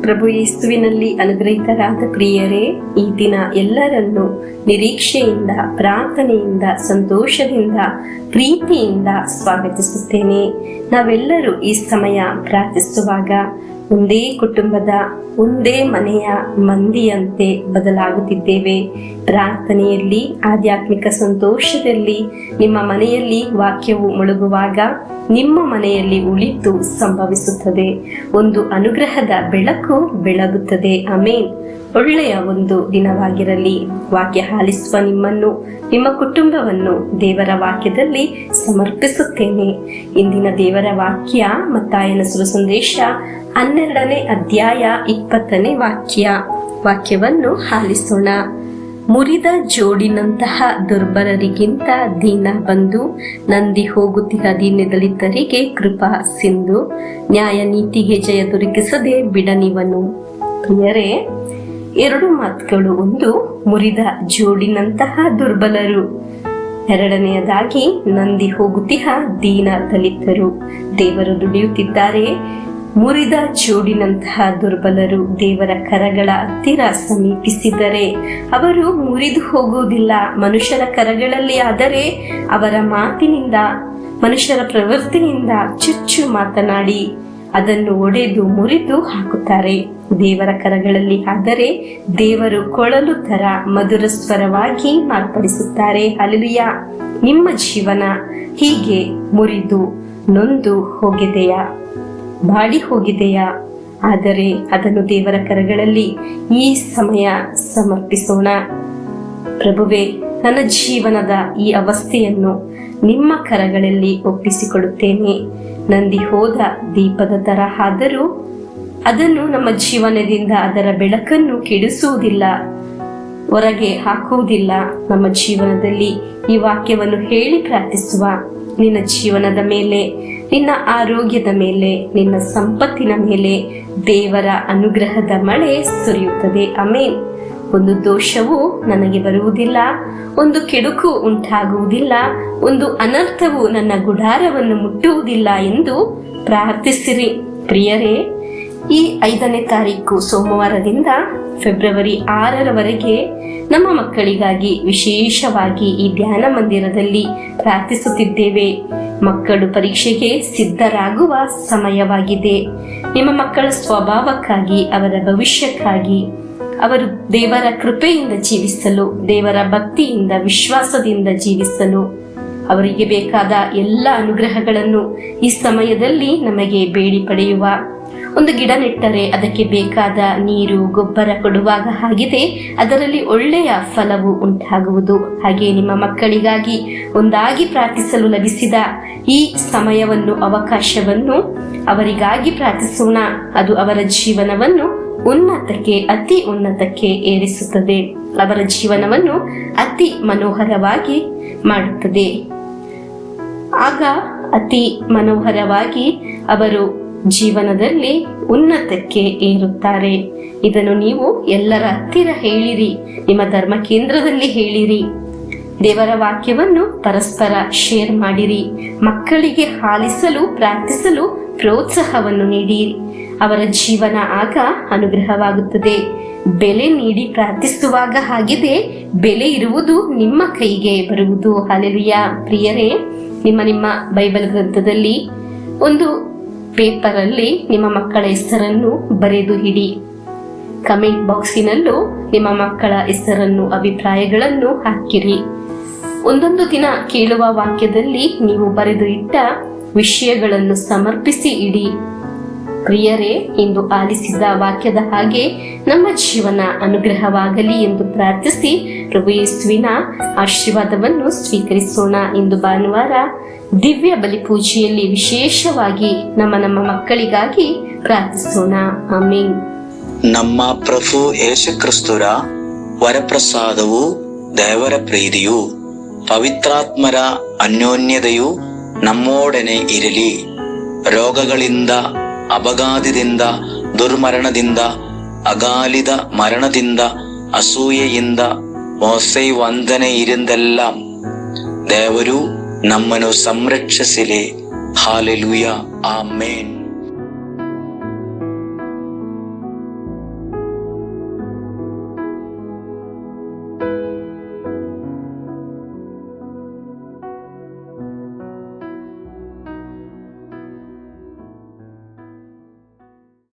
ಪ್ರಭು ಯೇಸುವಿನಲ್ಲಿ ಅನುಗ್ರಹಿತರಾದ ಪ್ರಿಯರೇ, ಈ ದಿನ ಎಲ್ಲರನ್ನು ನಿರೀಕ್ಷೆಯಿಂದ, ಪ್ರಾರ್ಥನೆಯಿಂದ, ಸಂತೋಷದಿಂದ, ಪ್ರೀತಿಯಿಂದ ಸ್ವಾಗತಿಸುತ್ತೇನೆ. ನಾವೆಲ್ಲರೂ ಈ ಸಮಯ ಪ್ರಾರ್ಥಿಸುವಾಗ ಒಂದೇ ಕುಟುಂಬದ, ಒಂದೇ ಮನೆಯ ಮಂದಿಯಂತೆ ಬದಲಾಗುತ್ತಿದ್ದೇವೆ. ಪ್ರಾರ್ಥನೆಯಲ್ಲಿ, ಆಧ್ಯಾತ್ಮಿಕ ಸಂತೋಷದಲ್ಲಿ ನಿಮ್ಮ ಮನೆಯಲ್ಲಿ ವಾಕ್ಯವು ಮುಳುಗುವಾಗ ನಿಮ್ಮ ಮನೆಯಲ್ಲಿ ಉಳಿತು ಸಂಭವಿಸುತ್ತದೆ. ಒಂದು ಅನುಗ್ರಹದ ಬೆಳಕು ಬೆಳಗುತ್ತದೆ. ಆಮೇನ್. ಒಳ್ಳೆಯ ಒಂದು ದಿನವಾಗಿರಲಿ. ವಾಕ್ಯ ಆಲಿಸುವ ನಿಮ್ಮನ್ನು, ನಿಮ್ಮ ಕುಟುಂಬವನ್ನು ದೇವರ ವಾಕ್ಯದಲ್ಲಿ ಸಮರ್ಪಿಸುತ್ತೇನೆ. ಇಂದಿನ ದೇವರ ವಾಕ್ಯ ಮತ್ತಾಯನ ಶುಭ ಸಂದೇಶ 12ನೇ ಅಧ್ಯಾಯ 20ನೇ ವಾಕ್ಯವನ್ನು ಆಲಿಸೋಣ. ಮುರಿದ ಜೋಡಿನಂತಹ ದುರ್ಬಲರಿಗಿಂತ ದೀನ ಬಂಧು, ನಂದಿ ಹೋಗುತ್ತಿಹ ದೀನದಲಿತರಿಗೆ ಕೃಪಾ ಸಿಂಧು, ನ್ಯಾಯ ನೀತಿಗೆ ಜಯ ದೊರಕಿಸದೆ ಬಿಡನಿವನು. ಪ್ರಿಯರೇ, ಎರಡು ಮಾತುಗಳು. ಒಂದು, ಮುರಿದ ಜೋಡಿನಂತಹ ದುರ್ಬಲರು. ಎರಡನೆಯದಾಗಿ, ನಂದಿ ಹೋಗುತ್ತಿಹ ದೀನ ದಲಿತರು. ದೇವರು ದುಡಿಯುತ್ತಿದ್ದಾರೆ. ಮುರಿದ ಜೋಡಿನಂತಹ ದುರ್ಬಲರು ದೇವರ ಕರಗಳ ಹತ್ತಿರ ಸಮೀಪಿಸಿದರೆ ಅವರು ಮುರಿದು ಹೋಗುವುದಿಲ್ಲ. ಮನುಷ್ಯರ ಕರಗಳಲ್ಲಿ ಆದರೆ ಅವರ ಮಾತಿನಿಂದ, ಮನುಷ್ಯರ ಪ್ರವೃತ್ತಿನಿಂದ ಚುಚ್ಚು ಮಾತನಾಡಿ ಅದನ್ನು ಒಡೆದು ಮುರಿದು ಹಾಕುತ್ತಾರೆ. ದೇವರ ಕರಗಳಲ್ಲಿ ಆದರೆ ದೇವರು ಕೊಳಲು ತರ ಮಧುರ ಸ್ವರವಾಗಿ ಮಾರ್ಪಡಿಸುತ್ತಾರೆ. ಹಲ್ಲೆಲೂಯಾ. ನಿಮ್ಮ ಜೀವನ ಹೀಗೆ ಮುರಿದು ನೊಂದು ಹೋಗಿದೆಯಾ? ಬಾಡಿ ಹೋಗಿದೆಯಾ? ಆದರೆ ಅದನ್ನು ದೇವರ ಕರಗಳಲ್ಲಿ ಈ ಸಮಯ ಸಮರ್ಪಿಸೋಣ. ಪ್ರಭುವೇ, ನನ್ನ ಜೀವನದ ಈ ಅವಸ್ಥೆಯನ್ನು ನಿಮ್ಮ ಕರಗಳಲ್ಲಿ ಒಪ್ಪಿಸಿಕೊಡುತ್ತೇನೆ. ನಂದಿ ಹೋದ ದೀಪದ ತರ ಆದರೂ ಅದನ್ನು ನಮ್ಮ ಜೀವನದಿಂದ ಅದರ ಬೆಳಕನ್ನು ಕೆಡಿಸುವುದಿಲ್ಲ, ಹೊರಗೆ ಹಾಕುವುದಿಲ್ಲ. ನಮ್ಮ ಜೀವನದಲ್ಲಿ ಈ ವಾಕ್ಯವನ್ನು ಹೇಳಿ ಪ್ರಾರ್ಥಿಸುವ, ನಿನ್ನ ಜೀವನದ ಮೇಲೆ, ನಿನ್ನ ಆರೋಗ್ಯದ ಮೇಲೆ, ನಿನ್ನ ಸಂಪತ್ತಿನ ಮೇಲೆ ದೇವರ ಅನುಗ್ರಹದ ಮಳೆ ಸುರಿಯುತ್ತದೆ. ಆಮೇನ್. ಒಂದು ದೋಷವು ನನಗೆ ಬರುವುದಿಲ್ಲ, ಒಂದು ಕೆಡುಕು ಉಂಟಾಗುವುದಿಲ್ಲ, ಒಂದು ಅನರ್ಥವು ನನ್ನ ಗುಡಾರವನ್ನು ಮುಟ್ಟುವುದಿಲ್ಲ ಎಂದು ಪ್ರಾರ್ಥಿಸಿರಿ. ಪ್ರಿಯರೇ, ಈ 5ನೇ ತಾರೀಕು ಸೋಮವಾರದಿಂದ ಫೆಬ್ರವರಿ 6ರವರೆಗೆ ನಮ್ಮ ಮಕ್ಕಳಿಗಾಗಿ ವಿಶೇಷವಾಗಿ ಈ ಧ್ಯಾನ ಮಂದಿರದಲ್ಲಿ ಪ್ರಾರ್ಥಿಸುತ್ತಿದ್ದೇವೆ. ಮಕ್ಕಳು ಪರೀಕ್ಷೆಗೆ ಸಿದ್ಧರಾಗುವ ಸಮಯವಾಗಿದೆ. ನಿಮ್ಮ ಮಕ್ಕಳ ಸ್ವಭಾವಕ್ಕಾಗಿ, ಅವರ ಭವಿಷ್ಯಕ್ಕಾಗಿ, ಅವರು ದೇವರ ಕೃಪೆಯಿಂದ ಜೀವಿಸಲು, ದೇವರ ಭಕ್ತಿಯಿಂದ, ವಿಶ್ವಾಸದಿಂದ ಜೀವಿಸಲು ಅವರಿಗೆ ಬೇಕಾದ ಎಲ್ಲ ಅನುಗ್ರಹಗಳನ್ನು ಈ ಸಮಯದಲ್ಲಿ ನಮಗೆ ಬೇಡಿ ಪಡೆಯುವ. ಒಂದು ಗಿಡ ನೆಟ್ಟರೆ ಅದಕ್ಕೆ ಬೇಕಾದ ನೀರು, ಗೊಬ್ಬರ ಕೊಡುವಾಗ ಆಗಿದೆ ಅದರಲ್ಲಿ ಒಳ್ಳೆಯ ಫಲವು ಉಂಟಾಗುವುದು. ಹಾಗೆ ನಿಮ್ಮ ಮಕ್ಕಳಿಗಾಗಿ ಒಂದಾಗಿ ಪ್ರಾರ್ಥಿಸಲು ಲಭಿಸಿದ ಈ ಸಮಯವನ್ನು, ಅವಕಾಶವನ್ನು ಅವರಿಗಾಗಿ ಪ್ರಾರ್ಥಿಸೋಣ. ಅದು ಅವರ ಜೀವನವನ್ನು ಉನ್ನತಕ್ಕೆ, ಅತಿ ಉನ್ನತಕ್ಕೆ ಏರಿಸುತ್ತದೆ. ಅವರ ಜೀವನವನ್ನು ಅತಿ ಮನೋಹರವಾಗಿ ಮಾಡುತ್ತದೆ. ಆಗ ಅತಿ ಮನೋಹರವಾಗಿ ಅವರು ಜೀವನದಲ್ಲಿ ಉನ್ನತಕ್ಕೆ ಏರುತ್ತಾರೆ. ಇದನ್ನು ನೀವು ಎಲ್ಲರ ಹತ್ತಿರ ಹೇಳಿರಿ, ನಿಮ್ಮ ಧರ್ಮ ಕೇಂದ್ರದಲ್ಲಿ ಹೇಳಿರಿ. ದೇವರ ವಾಕ್ಯವನ್ನು ಪರಸ್ಪರ ಶೇರ್ ಮಾಡಿರಿ. ಮಕ್ಕಳಿಗೆ ಆಲಿಸಲು, ಪ್ರಾರ್ಥಿಸಲು ಪ್ರೋತ್ಸಾಹವನ್ನು ನೀಡಿರಿ. ಅವರ ಜೀವನ ಆಗ ಅನುಗ್ರಹವಾಗುತ್ತದೆ. ಬೆಲೆ ನೀಡಿ ಪ್ರಾರ್ಥಿಸುವಾಗ ಆಗಿದೆ ಬೆಲೆ ಇರುವುದು ನಿಮ್ಮ ಕೈಗೆ ಬರುವುದು. ಹಲ್ಲೆಲೂಯಾ. ಪ್ರಿಯರೇ, ನಿಮ್ಮ ಬೈಬಲ್ ಗ್ರಂಥದಲ್ಲಿ ಒಂದು ಪೇಪರಲ್ಲಿ ನಿಮ್ಮ ಮಕ್ಕಳ ಹೆಸರನ್ನು ಬರೆದು ಇಡಿ. ಕಮೆಂಟ್ ಬಾಕ್ಸಿನಲ್ಲೂ ನಿಮ್ಮ ಮಕ್ಕಳ ಹೆಸರನ್ನು, ಅಭಿಪ್ರಾಯಗಳನ್ನು ಹಾಕಿರಿ. ಒಂದೊಂದು ದಿನ ಕೇಳುವ ವಾಕ್ಯದಲ್ಲಿ ನೀವು ಬರೆದು ಇಟ್ಟ ವಿಷಯಗಳನ್ನು ಸಮರ್ಪಿಸಿ ಇಡಿ. ಪ್ರಿಯರೇ, ಇಂದು ಆಲಿಸಿದ ವಾಕ್ಯದ ಹಾಗೆ ನಮ್ಮ ಜೀವನ ಅನುಗ್ರಹವಾಗಲಿ ಎಂದು ಪ್ರಾರ್ಥಿಸಿ ಪ್ರಭು ಯೇಸುವಿನ ಆಶೀರ್ವಾದವನ್ನು ಸ್ವೀಕರಿಸೋಣ. ಇಂದು ಭಾನುವಾರ ದಿವ್ಯ ಬಲಿ ಪೂಜೆಯಲ್ಲಿ ವಿಶೇಷವಾಗಿ ನಮ್ಮ ಮಕ್ಕಳಿಗಾಗಿ ಪ್ರಾರ್ಥಿಸೋಣ. ಆಮೇನ್. ನಮ್ಮ ಪ್ರಭು ಯೇಸು ಕ್ರಿಸ್ತರ ವರಪ್ರಸಾದವು, ದೇವರ ಪ್ರೀತಿಯು, ಪವಿತ್ರಾತ್ಮರ ಅನ್ಯೋನ್ಯತೆಯು ನಮ್ಮೊಡನೆ ಇರಲಿ. ರೋಗಗಳಿಂದ, ಅಪಘಾತದಿಂದ, ದುರ್ಮರಣದಿಂದ, ಅಗಾಲಿದ ಮರಣದಿಂದ, ಅಸೂಯೆಯಿಂದ, ಮೋಸೆ ವಂದನೆಯಿಂದೆല്ലാം ದೇವರು ನಮ್ಮನ್ನು ಸಂರಕ್ಷಿಸಲಿ. ಹಾಲೆಲೂಯಾ. ಆಮೇನ್.